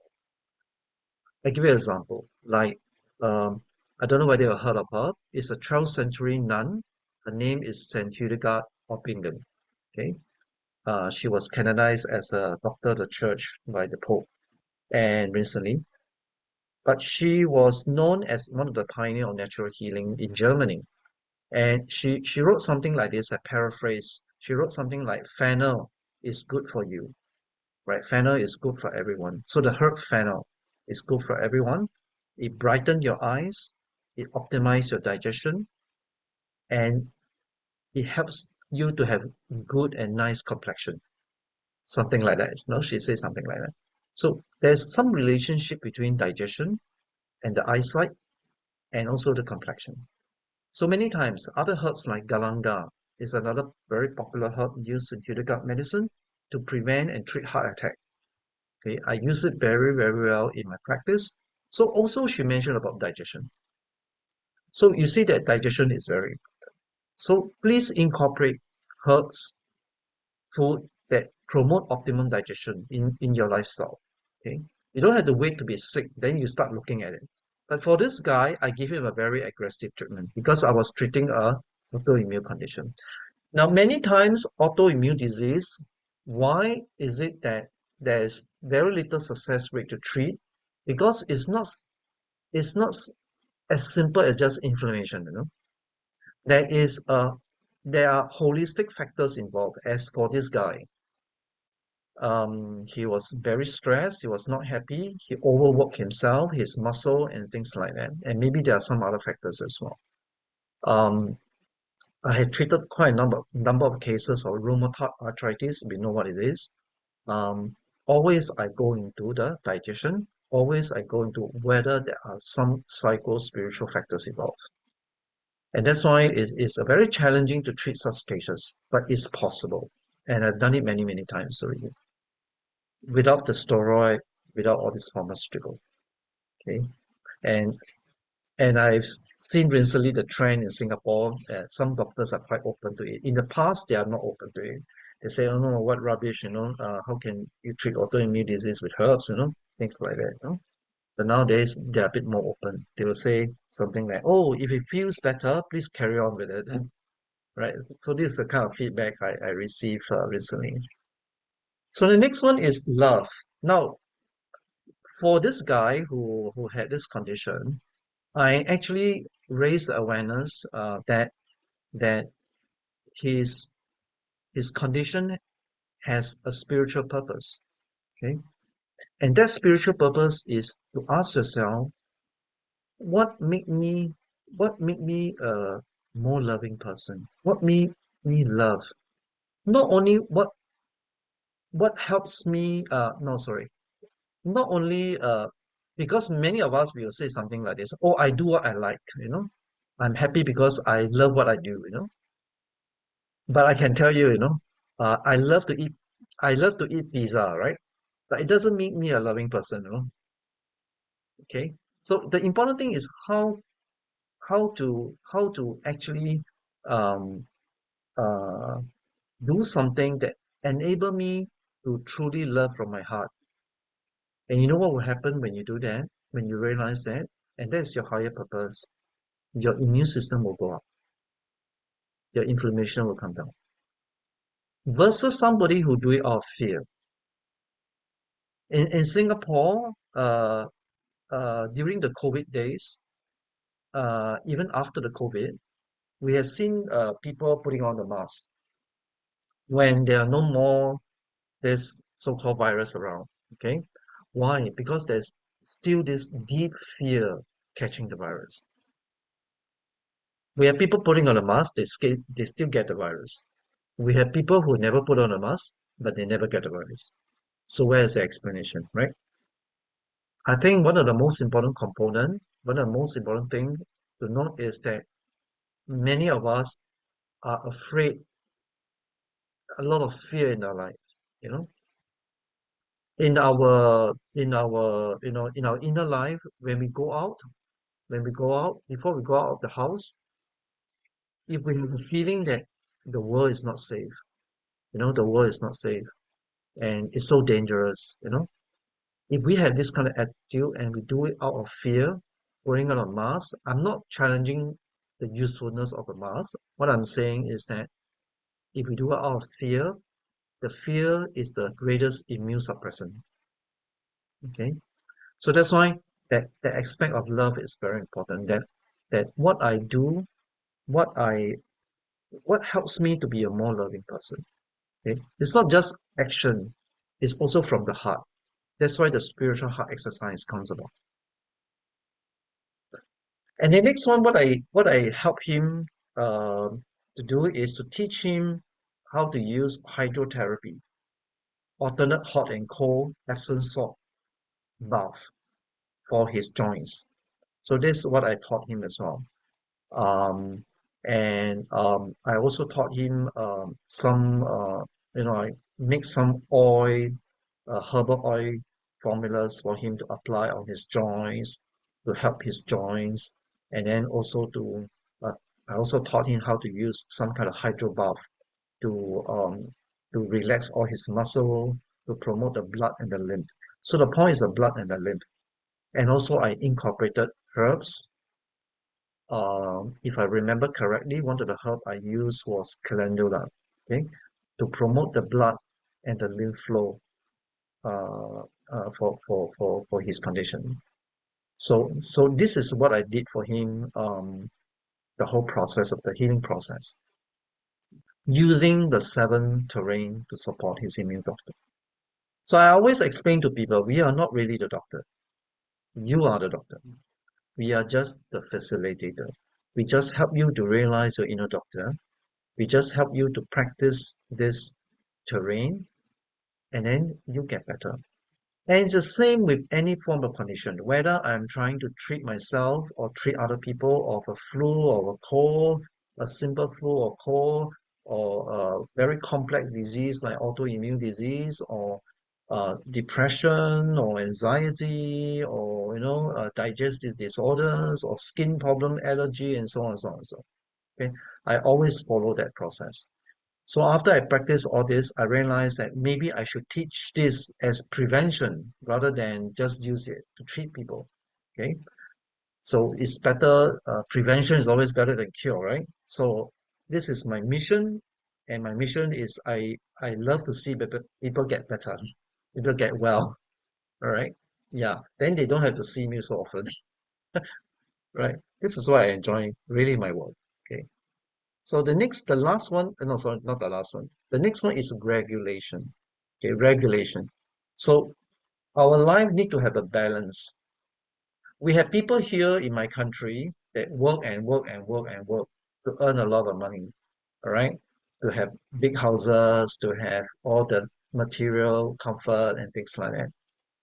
I give you an example. Like, I don't know whether you've heard of her. It's a 12th century nun. Her name is Saint Hildegard of Bingen. Okay. She was canonized as a doctor of the church by the Pope and recently. But she was known as one of the pioneer of natural healing in Germany. And she wrote something like this, I paraphrase. She wrote something like fennel is good for you, right? Fennel is good for everyone. So the herb fennel is good for everyone. It brightens your eyes, it optimizes your digestion, and it helps you to have good and nice complexion. Something like that. No, she says something like that. So there's some relationship between digestion and the eyesight and also the complexion. So many times, other herbs like galanga is another very popular herb used in Hildegard medicine to prevent and treat heart attack. Okay, I use it very, very well in my practice. So also she mentioned about digestion. So you see that digestion is very. So please incorporate herbs, food that promote optimum digestion in your lifestyle. Okay. You don't have to wait to be sick, then you start looking at it. But for this guy, I give him a very aggressive treatment because I was treating a autoimmune condition. Now, many times autoimmune disease, why is it that there's very little success rate to treat? Because it's not as simple as just inflammation, you know. There is a there are holistic factors involved. As for this guy, he was very stressed, he was not happy, he overworked himself, his muscle and things like that. And maybe there are some other factors as well. Um, I have treated quite a number of cases of rheumatoid arthritis. We know what it is. Always I go into the digestion. Always I go into whether there are some psycho spiritual factors involved. And that's why it's a very challenging to treat such cases, but it's possible. And I've done it many, many times already. Without the steroid, without all this pharmaceutical. Okay. And I've seen recently the trend in Singapore. Some doctors are quite open to it. In the past, they are not open to it. They say, "Oh no, what rubbish! How can you treat autoimmune disease with herbs? Things like that." But nowadays, they are a bit more open. They will say something like, "Oh, if it feels better, please carry on with it." Right. So this is the kind of feedback I received recently. So the next one is love. Now, for this guy who had this condition, I actually raised the awareness that his his condition has a spiritual purpose. Okay, and that spiritual purpose is to ask yourself, what make me what make me a more loving person? What made me love? Not only what helps me. No, sorry. Not only because many of us will say something like this. Oh, I do what I like. I'm happy because I love what I do. But I can tell you, I love to eat. I love to eat pizza, right? But it doesn't make me a loving person. Okay. So the important thing is how to actually um uh do something that enable me to truly love from my heart. And you know what will happen when you do that? When you realize that, and that's your higher purpose, your immune system will go up, your inflammation will come down. Versus somebody who do it out of fear. In Singapore, during the COVID days, even after the COVID, we have seen people putting on the mask when there are no more this so-called virus around. Okay, why? Because there's still this deep fear catching the virus. We have people putting on a mask, they still get the virus. We have people who never put on a mask, but they never get the virus. So where is the explanation, right? I think one of the most important thing to note is that many of us are afraid, a lot of fear in our life, you know, in our inner life, when we go out, before we go out of the house, if we have a feeling that the world is not safe, the world is not safe and it's so dangerous, if we have this kind of attitude and we do it out of fear, putting on a mask, I'm not challenging the usefulness of a mask. What I'm saying is that if we do it out of fear, the fear is the greatest immune suppressant. Okay, so that's why that the aspect of love is very important. That what I do, what I what helps me to be a more loving person. Okay, it's not just action; it's also from the heart. That's why the spiritual heart exercise comes about. And the next one, what I help him, um to do is to teach him how to use hydrotherapy, alternate hot and cold, Epsom salt bath for his joints. So this is what I taught him as well. Um, and I also taught him some, I mix some oil, herbal oil formulas for him to apply on his joints to help his joints. And then also uh, I also taught him how to use some kind of hydro bath to um, to relax all his muscle, to promote the blood and the lymph. So the point is the blood and the lymph. And also I incorporated herbs. If I remember correctly, one of the herb I used was calendula, okay, to promote the blood and the lymph flow uh, for his condition. So this is what I did for him, the whole process of the healing process, using the seven terrain to support his immune doctor. So I always explain to people, we are not really the doctor. You are the doctor. We are just the facilitator. We just help you to realize your inner doctor. We just help you to practice this terrain and then you get better. And it's the same with any form of condition, whether I'm trying to treat myself or treat other people of a flu or a cold, a simple flu or cold, or a very complex disease like autoimmune disease or depression or anxiety or digestive disorders or skin problem, allergy, and so on and so on and so on. Okay, I always follow that process. So after I practice all this, I realized that maybe I should teach this as prevention rather than just use it to treat people. Okay, so it's better. Prevention is always better than cure, right? So this is my mission, and my mission is I love to see people get better, people get well. All right, yeah. Then they don't have to see me so often, right? This is why I enjoy really my work. Okay. So the last one, no, sorry, not the last one. The next one is regulation. Okay, regulation. So our life need to have a balance. We have people here in my country that work and work and work and work to earn a lot of money. All right, to have big houses, to have all the material comfort and things like that.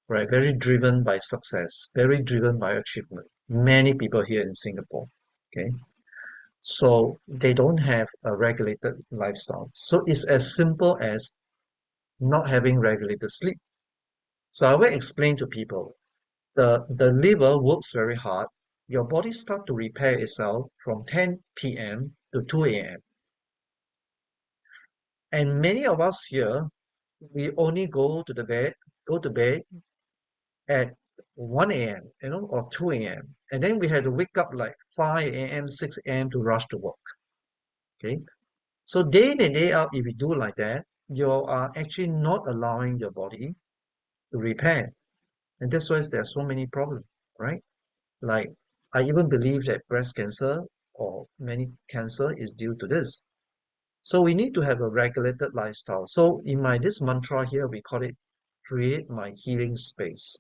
Right, very driven by success, very driven by achievement. Many people here in Singapore. Okay. So they don't have a regulated lifestyle. So it's as simple as not having regulated sleep. So I will explain to people the liver works very hard. Your body starts to repair itself from 10 p.m. to 2 a.m. And many of us here, we only go to bed at 1 a.m., or 2 a.m. And then we had to wake up like 5 a.m., 6 a.m. to rush to work. Okay. So day in and day out, if you do like that, you are actually not allowing your body to repair. And that's why there are so many problems, right? Like I even believe that breast cancer or many cancer is due to this. So we need to have a regulated lifestyle. So in my this mantra here, we call it create my healing space.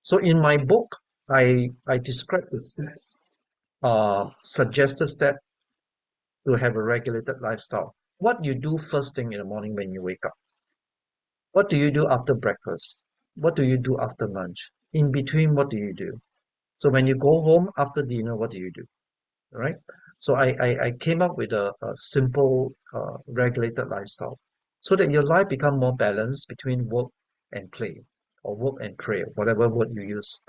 So in my book, I describe the six suggested steps to have a regulated lifestyle. What you do first thing in the morning when you wake up. What do you do after breakfast? What do you do after lunch? In between, what do you do? So when you go home after dinner, what do you do? Right? So I came up with a simple regulated lifestyle so that your life become more balanced between work and play or work and pray, whatever word you use.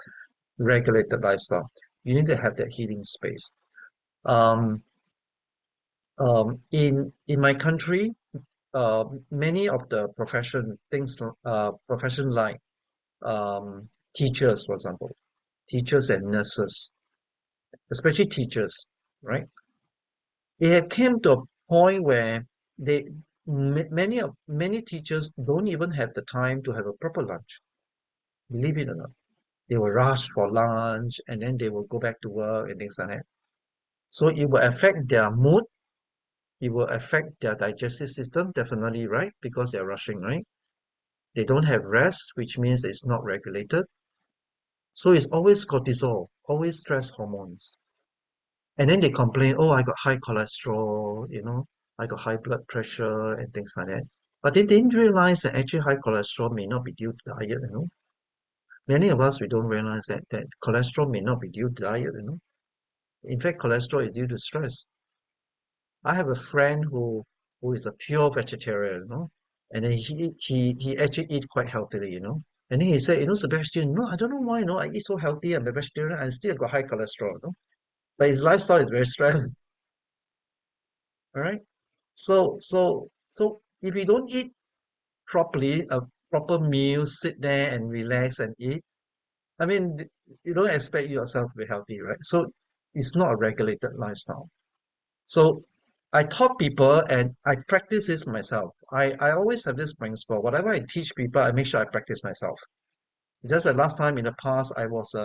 Regulated lifestyle. You need to have that healing space. Um, in my country, many of the profession like teachers, for example, teachers and nurses, especially teachers, right? They have came to a point where they many teachers don't even have the time to have a proper lunch. Believe it or not, they will rush for lunch and then they will go back to work and things like that. So it will affect their mood. It will affect their digestive system, definitely, right? Because they're rushing, right? They don't have rest, which means it's not regulated. So it's always cortisol, always stress hormones. And then they complain, oh, I got high cholesterol, I got high blood pressure and things like that. But they didn't realize that actually high cholesterol may not be due to diet. Many of us, we don't realize that cholesterol may not be due to diet. In fact, cholesterol is due to stress. I have a friend who is a pure vegetarian. And then he actually eat quite healthily. And then he said, Sebastian, no, I don't know why, I eat so healthy, I'm a vegetarian, I still got high cholesterol. But his lifestyle is very stressed. All right. So if you don't eat properly, a proper meal, sit there and relax and eat, I mean, you don't expect yourself to be healthy, right? So it's not a regulated lifestyle. So I taught people and I practice this myself. I always have this principle. Whatever I teach people, I make sure I practice myself. Just like last time in the past, I was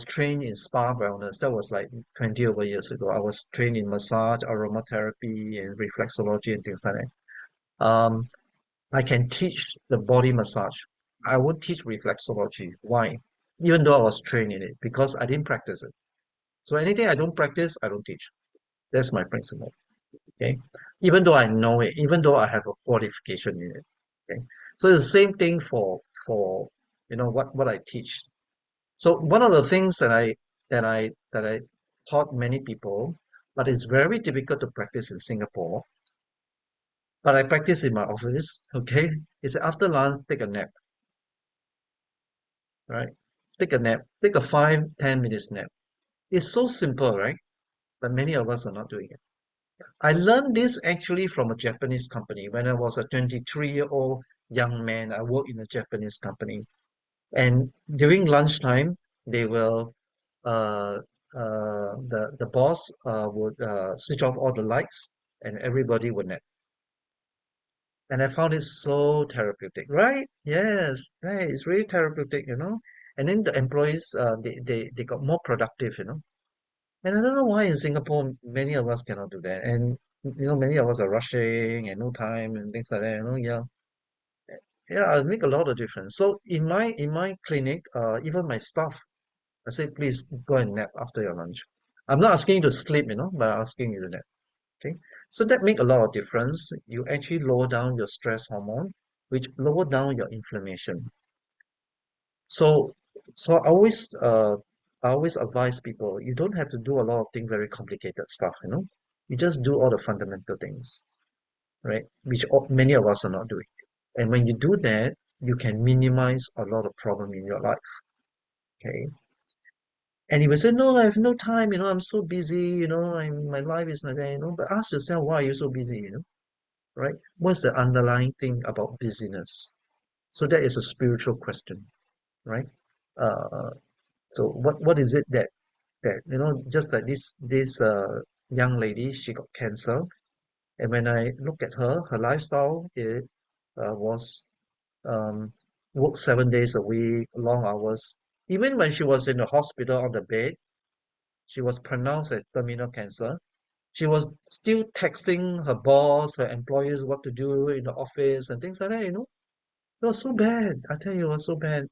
trained in spa wellness. That was like 20 over years ago. I was trained in massage, aromatherapy, and reflexology and things like that. I can teach the body massage. I won't teach reflexology. Why? Even though I was trained in it, because I didn't practice it. So anything I don't practice, I don't teach. That's my principle. Okay. Even though I know it, even though I have a qualification in it. Okay. So it's the same thing for what I teach. So one of the things that I taught many people, but it's very difficult to practice in Singapore, but I practice in my office, okay, is after lunch, take a nap, right? Take a nap, take a 5-10 minutes nap. It's so simple, right? But many of us are not doing it. I learned this actually from a Japanese company. When I was a 23-year-old young man, I worked in a Japanese company. And during lunchtime, they will uh, the boss would switch off all the lights and everybody would nap. And I found it so therapeutic, right? Yes, right. It's really therapeutic. And then the employees they got more productive. And I don't know why in Singapore many of us cannot do that. And many of us are rushing and no time and things like that. Yeah. Yeah, it make a lot of difference. So in my clinic, even my staff, I say, please go and nap after your lunch. I'm not asking you to sleep, but I'm asking you to nap. Okay. So that make a lot of difference. You actually lower down your stress hormone, which lower down your inflammation. So so I always advise people, you don't have to do a lot of things, very complicated stuff. You just do all the fundamental things, right? Which many of us are not doing. And when you do that, you can minimize a lot of problem in your life. Okay. And you will say, no, I have no time, I'm so busy, my life is like that. But ask yourself, why are you so busy, right? What's the underlying thing about busyness? So that is a spiritual question, right? Uh, so what is it that just like this young lady, she got cancer, and when I look at her lifestyle was um, work 7 days a week, long hours. Even when she was in the hospital on the bed, she was pronounced as terminal cancer. She was still texting her boss, her employers, what to do in the office and things like that. It was so bad. I tell you, it was so bad.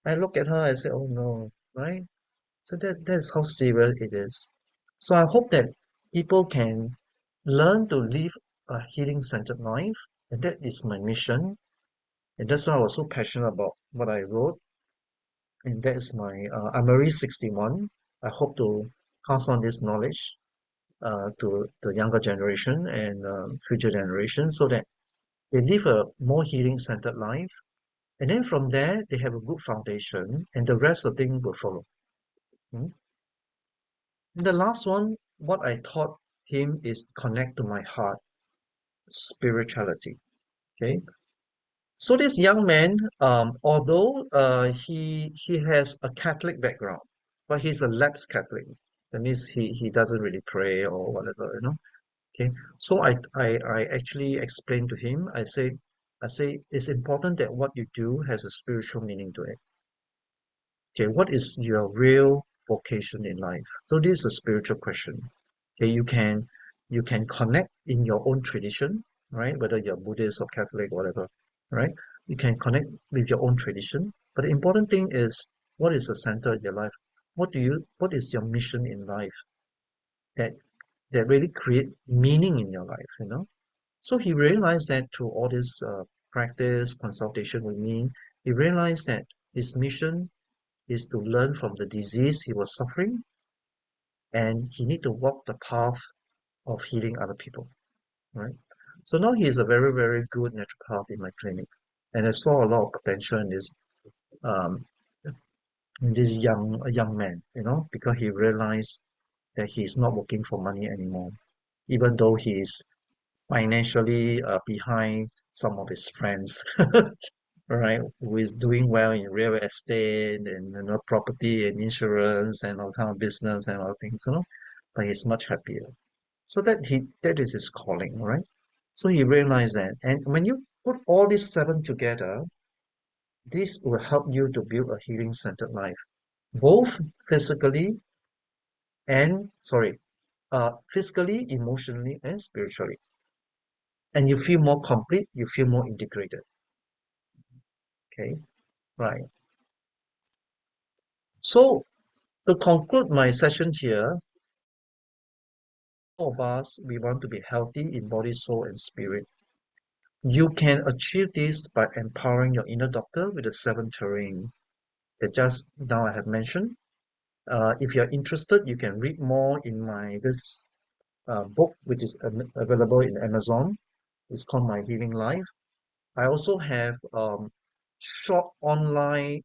I look at her, I say, oh no, right? So that's how serious it is. So I hope that people can learn to live a healing centered life. And that is my mission. And that's why I was so passionate about what I wrote. And that is I'm already 61. I hope to pass on this knowledge to the younger generation and future generations so that they live a more healing centered life. And then from there, they have a good foundation and the rest of things will follow. Mm. And the last one, what I taught him is connect to my heart, spirituality. Okay. So this young man, although he has a Catholic background, but he's a lapsed Catholic. That means he doesn't really pray or whatever. Okay. So I actually explained to him, I say it's important that what you do has a spiritual meaning to it. Okay, what is your real vocation in life? So this is a spiritual question. Okay, you can connect in your own tradition, right? Whether you're Buddhist or Catholic, whatever, right? You can connect with your own tradition. But the important thing is what is the center of your life? what is your mission in life that really create meaning in your life, you know? So he realized that through all this practice, consultation with me, he realized that his mission is to learn from the disease he was suffering, and he need to walk the path of healing other people, right? So now he is a very, very good naturopath in my clinic, and I saw a lot of potential um, in this young man, you know, because he realized that he's not working for money anymore, even though he's financially behind some of his friends, right? Who is doing well in real estate and property and insurance and all kind of business and all things, you know, but he's much happier. So that is his calling, right? So he realized that, and when you put all these seven together, this will help you to build a healing centered life, both physically and physically, emotionally, and spiritually. And you feel more complete, you feel more integrated. Okay, right. So to conclude my session here, all of us, we want to be healthy in body, soul, and spirit. You can achieve this by empowering your inner doctor with the seven terrain that just now I have mentioned. If you're interested, you can read more in my this book, which is available in Amazon. It's called My Healing Life. I also have short online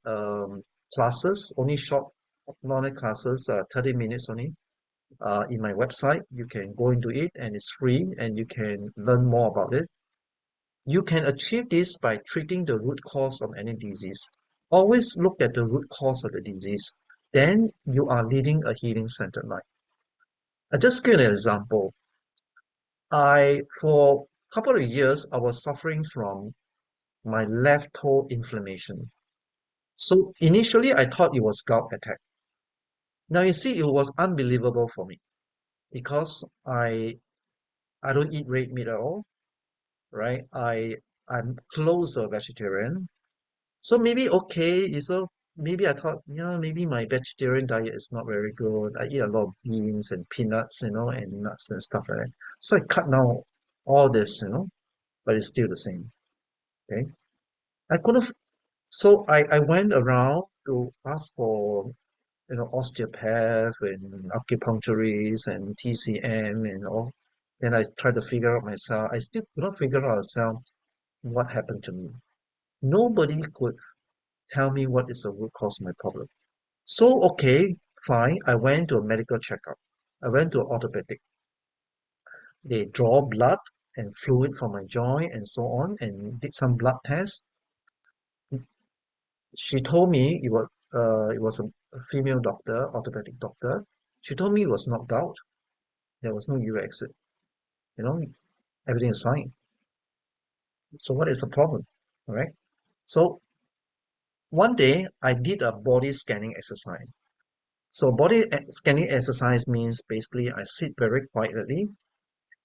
classes, only short online classes, 30 minutes only, in my website. You can go into it and it's free and you can learn more about it. You can achieve this by treating the root cause of any disease. Always look at the root cause of the disease. Then you are leading a healing centered life. I just give an example. For a couple of years, I was suffering from my left toe inflammation. So initially, I thought it was gout attack. Now you see, it was unbelievable for me because I don't eat red meat at all, right? I'm close a vegetarian. So maybe okay, so maybe I thought, maybe my vegetarian diet is not very good. I eat a lot of beans and peanuts, and nuts and stuff like that. So I cut down all this, but it's still the same. Okay. I couldn't, so I went around to ask for, osteopath and acupuncturist and TCM and all. Then I tried to figure out myself. I still could not figure out myself what happened to me. Nobody could tell me what is the root cause of my problem. So, okay, fine. I went to a medical checkup. I went to orthopedic. They draw blood and fluid from my joint and so on and did some blood tests. She told me it was a female doctor, orthopedic doctor. She told me it was not gout. There was no uric acid. You know, everything is fine. So what is the problem? All right. So one day I did a body scanning exercise. So scanning exercise means basically I sit very quietly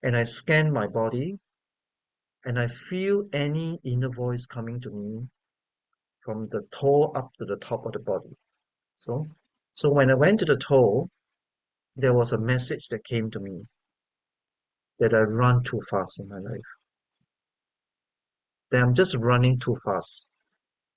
and I scan my body and I feel any inner voice coming to me from the toe up to the top of the body. So, so when I went to the toe, there was a message that came to me that I run too fast in my life. That I'm just running too fast.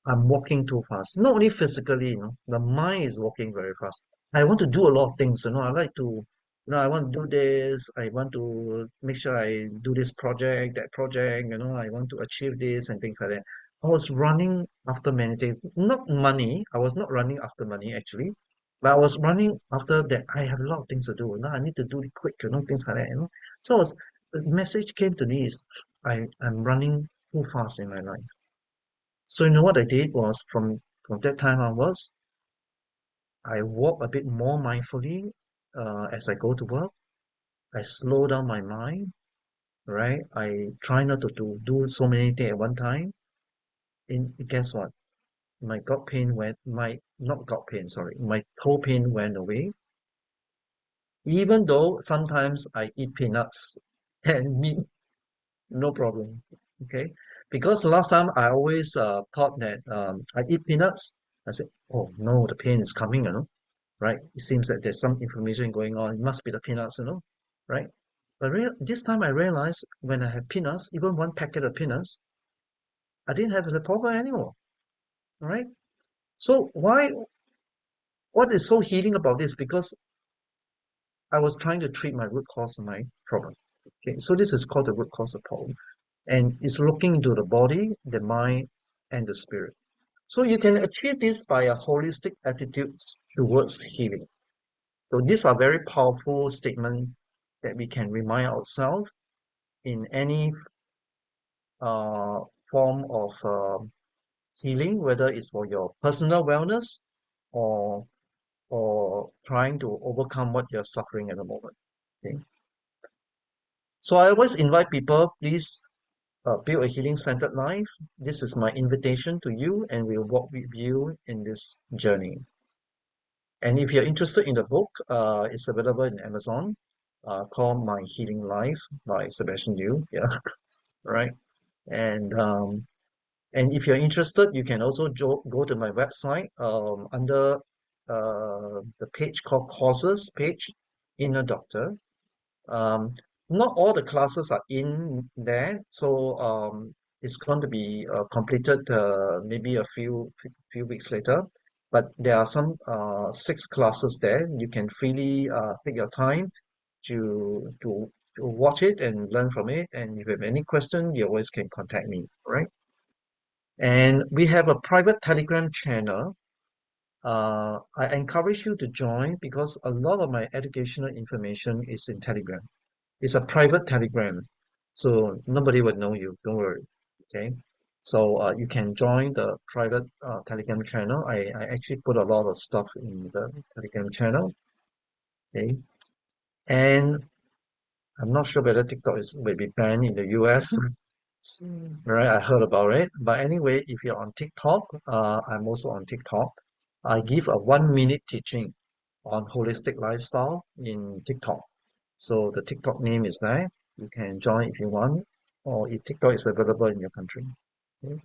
I'm walking too fast. Not only physically, the mind is walking very fast. I want to do a lot of things, I like to, I want to do this. I want to make sure I do this project, that project, I want to achieve this and things like that. I was running after many things, not money. I was not running after money actually, but I was running after that. I have a lot of things to do. I need to do it quick, things like that. So the message came to me is I'm running too fast in my life. So what I did was from that time onwards, I walk a bit more mindfully as I go to work. I slow down my mind, right? I try not to do so many things at one time. And guess what? My gut pain went, my not gut pain, sorry, my toe pain went away. Even though sometimes I eat peanuts and meat, no problem. Okay, because last time I always thought that I eat peanuts. I said, oh no, the pain is coming, right? It seems that there's some inflammation going on. It must be the peanuts, right? But this time I realized when I had peanuts, even one packet of peanuts, I didn't have the problem anymore, right? So what is so healing about this? Because I was trying to treat my root cause of my problem. Okay, so this is called the root cause of problem. And it's looking into the body, the mind, and the spirit. So you can achieve this by a holistic attitude towards healing. So these are very powerful statements that we can remind ourselves in any uh, form of healing, whether it's for your personal wellness or trying to overcome what you're suffering at the moment. Okay. So I always invite people, please build a healing centered life. This is my invitation to you, and we'll walk with you in this journey. And if you're interested in the book, it's available in Amazon, called My Healing Life by Sebastian Liew. Yeah, right. And if you're interested, you can also go to my website under the page called Courses page, Inner Doctor. Um, Not all the classes are in there, so it's going to be completed maybe a few weeks later. But there are some 6 classes there. You can freely take your time to watch it and learn from it. And if you have any question, you always can contact me, right? And we have a private Telegram channel. I encourage you to join because a lot of my educational information is in Telegram. It's a private Telegram, so nobody would know you. Don't worry. Okay. So you can join the private Telegram channel. I actually put a lot of stuff in the Telegram channel. Okay. And I'm not sure whether TikTok is will be banned in the US. Right, I heard about it. But anyway, if you're on TikTok, I'm also on TikTok. I give a 1 minute teaching on holistic lifestyle in TikTok. So the TikTok name is there. You can join if you want, or if TikTok is available in your country. Okay.